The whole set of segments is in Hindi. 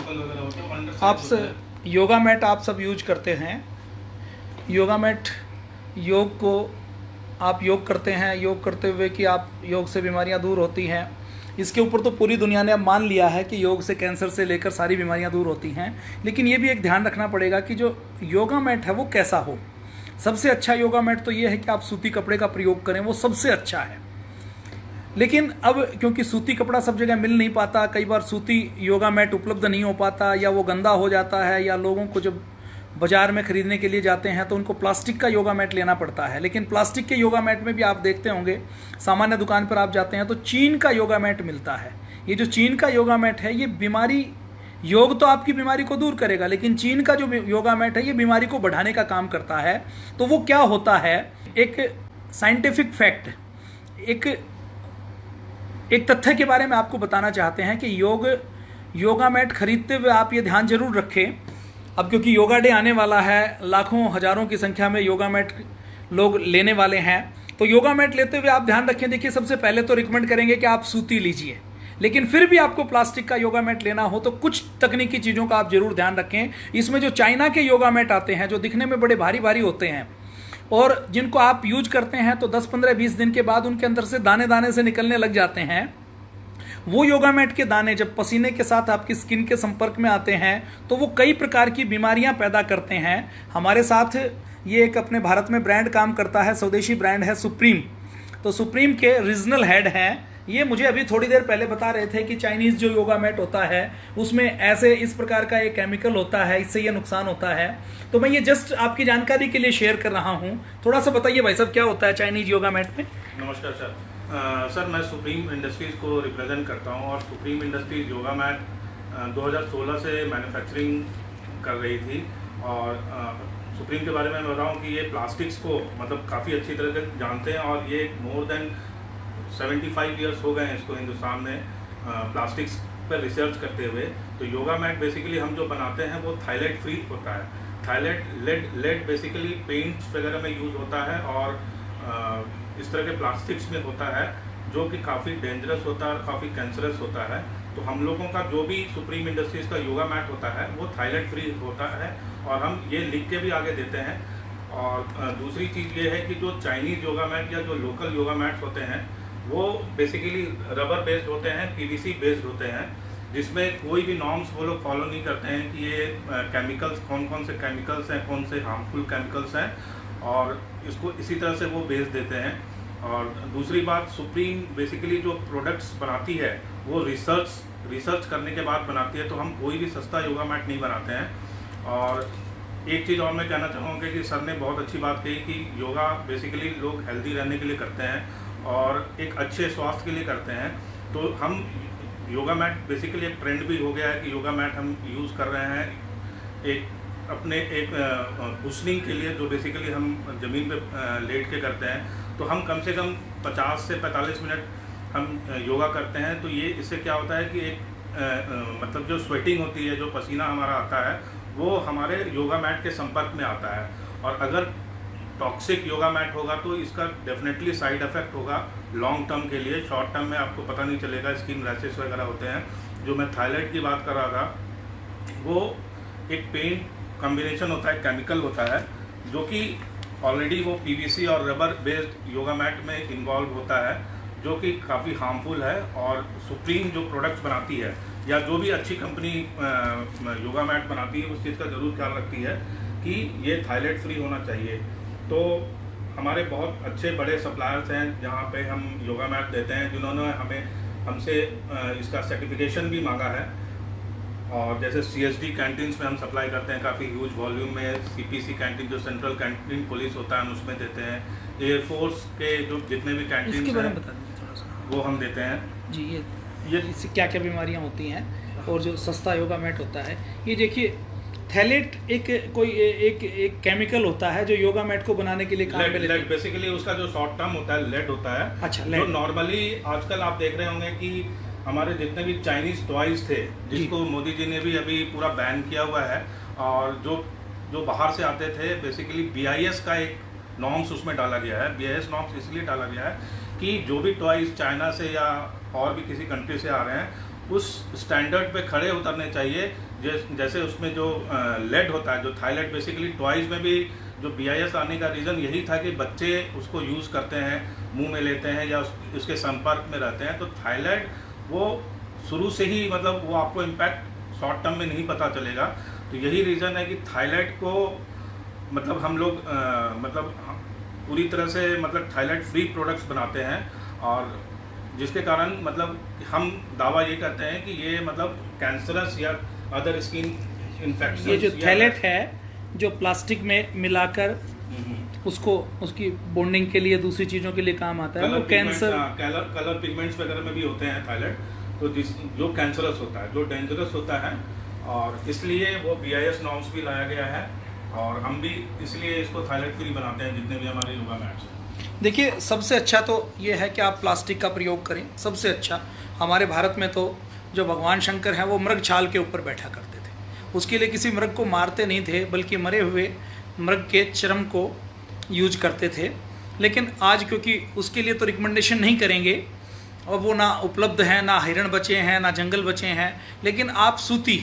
टेबल वगैरह होते हैं, अंडर आप योगा मैट आप सब यूज करते हैं। योगा मैट, योग को आप योग करते हैं, योग करते हुए कि आप योग से बीमारियां दूर होती हैं। इसके ऊपर तो पूरी दुनिया ने अब मान लिया है कि योग से कैंसर से लेकर सारी बीमारियां दूर होती हैं। लेकिन ये भी एक ध्यान रखना पड़ेगा कि जो योगा मैट है वो कैसा हो। सबसे अच्छा योगा मैट तो ये है कि आप सूती कपड़े का प्रयोग करें, वो सबसे अच्छा है। लेकिन अब क्योंकि सूती कपड़ा सब जगह मिल नहीं पाता, कई बार सूती योगा मैट उपलब्ध नहीं हो पाता, या वो गंदा हो जाता है, या लोगों को जब बाजार में खरीदने के लिए जाते हैं तो उनको प्लास्टिक का योगा मैट लेना पड़ता है। लेकिन प्लास्टिक के योगा मैट में भी आप देखते होंगे, सामान्य दुकान पर आप जाते हैं तो चीन का योगा मैट मिलता है। ये जो चीन का योगा मैट है, ये बीमारी, योग तो आपकी बीमारी को दूर करेगा, लेकिन चीन का जो योगा मैट है ये बीमारी को बढ़ाने का काम करता है। तो वो क्या होता है, एक साइंटिफिक फैक्ट, एक तथ्य के बारे में आपको बताना चाहते हैं कि योगा मैट खरीदते हुए आप ये ध्यान जरूर रखें। अब क्योंकि योगा डे आने वाला है, लाखों हजारों की संख्या में योगा मैट लोग लेने वाले हैं, तो योगा मैट लेते हुए आप ध्यान रखें। देखिए, सबसे पहले तो रिकमेंड करेंगे कि आप सूती लीजिए, लेकिन फिर भी आपको प्लास्टिक का योगा मैट लेना हो तो कुछ तकनीकी चीज़ों का आप जरूर ध्यान रखें। इसमें जो चाइना के योगा मैट आते हैं, जो दिखने में बड़े भारी भारी होते हैं और जिनको आप यूज करते हैं तो 10, 15, 20 दिन के बाद उनके अंदर से दाने दाने से निकलने लग जाते हैं। वो योगा मैट के दाने जब पसीने के साथ आपकी स्किन के संपर्क में आते हैं तो वो कई प्रकार की बीमारियां पैदा करते हैं। हमारे साथ ये एक अपने भारत में ब्रांड काम करता है, स्वदेशी ब्रांड है सुप्रीम। तो सुप्रीम के रीजनल हेड हैं, ये मुझे अभी थोड़ी देर पहले बता रहे थे कि चाइनीज़ जो योगा मैट होता है उसमें ऐसे इस प्रकार का एक केमिकल होता है, इससे ये नुकसान होता है। तो मैं ये जस्ट आपकी जानकारी के लिए शेयर कर रहा हूँ। थोड़ा सा बताइए भाई साहब, क्या होता है चाइनीज़ योगा मैट में? नमस्कार सर। सर, मैं सुप्रीम इंडस्ट्रीज़ को रिप्रेजेंट करता हूं और सुप्रीम इंडस्ट्रीज़ योगा मैट 2016 से मैन्युफैक्चरिंग कर रही थी। और सुप्रीम के बारे में मैं बताऊं कि ये प्लास्टिक्स को मतलब काफ़ी अच्छी तरह से जानते हैं और ये मोर देन 75 ईयर्स हो गए हैं इसको हिंदुस्तान में प्लास्टिक्स पर रिसर्च करते हुए। तो योगा मैट बेसिकली हम जो बनाते हैं वो थायलेट फ्री होता है। थायलेट लेड बेसिकली पेंट्स वगैरह में यूज़ होता है और इस तरह के प्लास्टिक्स में होता है जो कि काफ़ी डेंजरस होता है और काफ़ी कैंसरस होता है। तो हम लोगों का जो भी सुप्रीम इंडस्ट्रीज़ का योगा मैट होता है वो थायलेट फ्री होता है और हम ये लिख के भी आगे देते हैं। और दूसरी चीज़ ये है कि जो चाइनीज़ योगा मैट या जो लोकल योगा मैट्स होते हैं वो बेसिकली रबर बेस्ड होते हैं, पीवीसी बेस्ड होते हैं, जिसमें कोई भी नॉर्म्स वो लोग फॉलो नहीं करते हैं कि ये केमिकल्स कौन से केमिकल्स हैं, कौन से हार्मफुल केमिकल्स हैं, और इसको इसी तरह से वो बेच देते हैं। और दूसरी बात, सुप्रीम बेसिकली जो प्रोडक्ट्स बनाती है वो रिसर्च करने के बाद बनाती है। तो हम कोई भी सस्ता योगा मैट नहीं बनाते हैं। और एक चीज़ और मैं कहना चाहूँगा कि सर ने बहुत अच्छी बात कही कि योगा बेसिकली लोग हेल्दी रहने के लिए करते हैं और एक अच्छे स्वास्थ्य के लिए करते हैं। तो हम योगा मैट बेसिकली एक ट्रेंड भी हो गया है कि योगा मैट हम यूज़ कर रहे हैं एक अपने एक कुशनिंग के लिए, जो बेसिकली हम ज़मीन पे लेट के करते हैं। तो हम कम से कम 50 से 45 मिनट हम योगा करते हैं। तो ये इससे क्या होता है कि एक मतलब जो स्वेटिंग होती है, जो पसीना हमारा आता है वो हमारे योगा मैट के संपर्क में आता है। और अगर टॉक्सिक योगा मैट होगा तो इसका डेफिनेटली साइड इफ़ेक्ट होगा लॉन्ग टर्म के लिए। शॉर्ट टर्म में आपको पता नहीं चलेगा, स्किन रैशेस वगैरह होते हैं। जो मैं थायराइड की बात कर रहा था वो एक पेंट कॉम्बिनेशन होता है, केमिकल होता है, जो कि ऑलरेडी वो पीवीसी और रबर बेस्ड योगा मैट में इन्वॉल्व होता है, जो कि काफ़ी हार्मफुल है। और सुप्रीम जो प्रोडक्ट्स बनाती है या जो भी अच्छी कंपनी योगा मैट बनाती है उस चीज़ का ज़रूर ख्याल रखती है कि ये थायलेट फ्री होना चाहिए। तो हमारे बहुत अच्छे बड़े सप्लायर्स हैं जहाँ पे हम योगा मैट देते हैं, जिन्होंने हमसे इसका सर्टिफिकेशन भी मांगा है। और जैसे CSD कैंटीन्स में हम सप्लाई करते हैं काफ़ी ह्यूज वॉल्यूम में। CPC कैंटीन जो सेंट्रल कैंटीन पुलिस होता है उसमें देते हैं। एयरफोर्स के जो जितने भी कैंटीन हैं वो हम देते हैं जी। ये इससे क्या क्या बीमारियां होती हैं और जो सस्ता योगा मैट होता है, ये देखिए थैलेट एक केमिकल होता है जो योगा मैट को बनाने के लिए काम में लेते हैं। बेसिकली उसका जो शॉर्ट टर्म होता है लेड होता है। अच्छा, जो नॉर्मली आजकल आप देख रहे होंगे कि हमारे जितने भी चाइनीज टॉयज थे, जिसको मोदी जी ने भी अभी पूरा बैन किया हुआ है, और जो बाहर से आते थे बेसिकली BIS का एक नॉर्म्स उसमें डाला गया है। BIS नॉर्म्स इसलिए डाला गया है कि जो भी टॉयज चाइना से या और भी किसी कंट्री से आ रहे हैं उस स्टैंडर्ड पे खड़े उतरने चाहिए जैसे उसमें जो लेड होता है, जो थाईलेट बेसिकली टॉयज़ में भी जो BIS आने का रीज़न यही था कि बच्चे उसको यूज़ करते हैं, मुंह में लेते हैं या उसके संपर्क में रहते हैं। तो थाईलेट वो शुरू से ही मतलब वो आपको इम्पैक्ट शॉर्ट टर्म में नहीं पता चलेगा। तो यही रीज़न है कि थाईलेट को मतलब हम लोग मतलब पूरी तरह से मतलब थाईलेट फ्री प्रोडक्ट्स बनाते हैं, और जिसके कारण मतलब हम दावा ये करते हैं कि ये मतलब कैंसरस या अदर स्किन इन्फेक्शन, ये जो थाईलेट है जो प्लास्टिक में मिलाकर उसको उसकी बॉन्डिंग के लिए दूसरी चीज़ों के लिए काम आता है, वो कैंसर कलर पिगमेंट्स वगैरह में भी होते हैं थाईलेट। तो जो कैंसरस होता है, जो डेंजरस होता है, और इसलिए वो BIS नॉर्म्स भी लाया गया है, और हम भी इसलिए इसको थाईलेट फ्री बनाते हैं जितने भी हमारे योगा मैट्स हैं। देखिए, सबसे अच्छा तो ये है कि आप प्लास्टिक का प्रयोग करें। सबसे अच्छा हमारे भारत में तो जो भगवान शंकर हैं वो मृग छाल के ऊपर बैठा करते थे। उसके लिए किसी मृग को मारते नहीं थे, बल्कि मरे हुए मृग के चर्म को यूज करते थे। लेकिन आज क्योंकि उसके लिए तो रिकमेंडेशन नहीं करेंगे, और वो ना उपलब्ध हैं, ना हिरण बचे हैं, ना जंगल बचे हैं। लेकिन आप सूती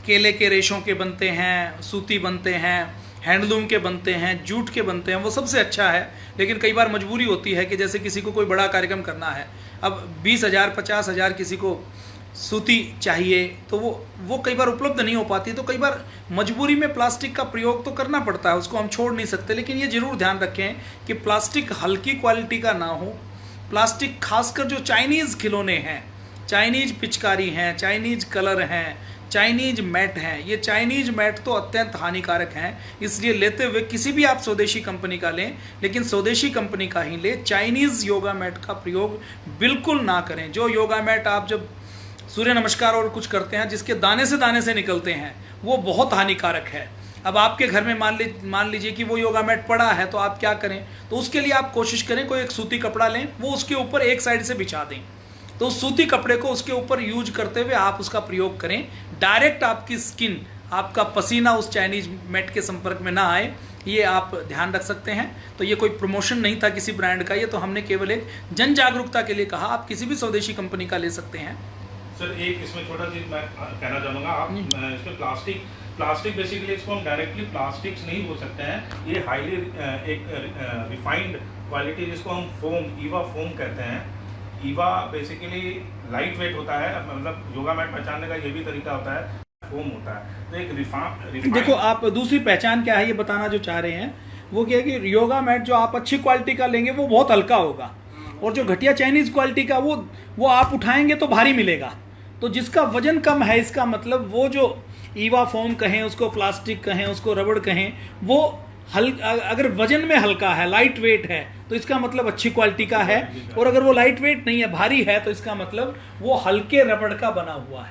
केले के रेशों के बनते हैं, सूती बनते हैं, हैंडलूम के बनते हैं, जूट के बनते हैं, वो सबसे अच्छा है। लेकिन कई बार मजबूरी होती है कि जैसे किसी को कोई बड़ा कार्यक्रम करना है, अब 20,000 50,000 किसी को सूती चाहिए, तो वो कई बार उपलब्ध नहीं हो पाती। तो कई बार मजबूरी में प्लास्टिक का प्रयोग तो करना पड़ता है, उसको हम छोड़ नहीं सकते। लेकिन ये ज़रूर ध्यान रखें कि प्लास्टिक हल्की क्वालिटी का ना हो। प्लास्टिक खासकर जो चाइनीज़ खिलौने हैं, चाइनीज़ पिचकारी हैं, चाइनीज़ कलर हैं, चाइनीज मैट हैं, ये चाइनीज मैट तो अत्यंत हानिकारक हैं। इसलिए लेते हुए किसी भी आप स्वदेशी कंपनी का लें, लेकिन स्वदेशी कंपनी का ही लें। चाइनीज़ योगा मैट का प्रयोग बिल्कुल ना करें। जो योगा मैट आप जब सूर्य नमस्कार और कुछ करते हैं जिसके दाने से निकलते हैं, वो बहुत हानिकारक है। अब आपके घर में मान लीजिए कि वो योगा मैट पड़ा है, तो आप क्या करें? तो उसके लिए आप कोशिश करें कोई एक सूती कपड़ा लें, वो उसके ऊपर एक साइड से बिछा दें, तो उस सूती कपड़े को उसके ऊपर यूज करते हुए आप उसका प्रयोग करें। डायरेक्ट आपकी स्किन, आपका पसीना उस चाइनीज मैट के संपर्क में ना आए, ये आप ध्यान रख सकते हैं। तो ये कोई प्रमोशन नहीं था किसी ब्रांड का, ये तो हमने केवल एक जन जागरूकता के लिए कहा। आप किसी भी स्वदेशी कंपनी का ले सकते हैं। सर एक इसमें छोटा चीज मैं कहना चाहूँगा, आप इसमें प्लास्टिक बेसिकली इसको हम डायरेक्टली प्लास्टिक्स नहीं बोल सकते हैं। ये हाईली एक रिफाइंड क्वालिटी जिसको हम फोम, ईवा फोम कहते हैं। ईवा बेसिकली लाइट वेट होता है, मतलब योगा मैट पहचानने का ये भी तरीका होता है, फोम होता है। तो एक रिफाइंड देखो, आप दूसरी पहचान क्या है ये बताना जो चाह रहे हैं, वो क्या है कि योगा मैट जो आप अच्छी क्वालिटी का लेंगे वो बहुत हल्का होगा, और जो घटिया चाइनीज क्वालिटी का वो आप उठाएंगे तो भारी मिलेगा। तो जिसका वजन कम है, इसका मतलब वो जो ईवा फोम कहें, उसको प्लास्टिक कहें, उसको रबड़ कहें, वो अगर वजन में हल्का है, लाइट वेट है, तो इसका मतलब अच्छी क्वालिटी का है। और अगर वो लाइट वेट नहीं है, भारी है, तो इसका मतलब वो हल्के रबड़ का बना हुआ है।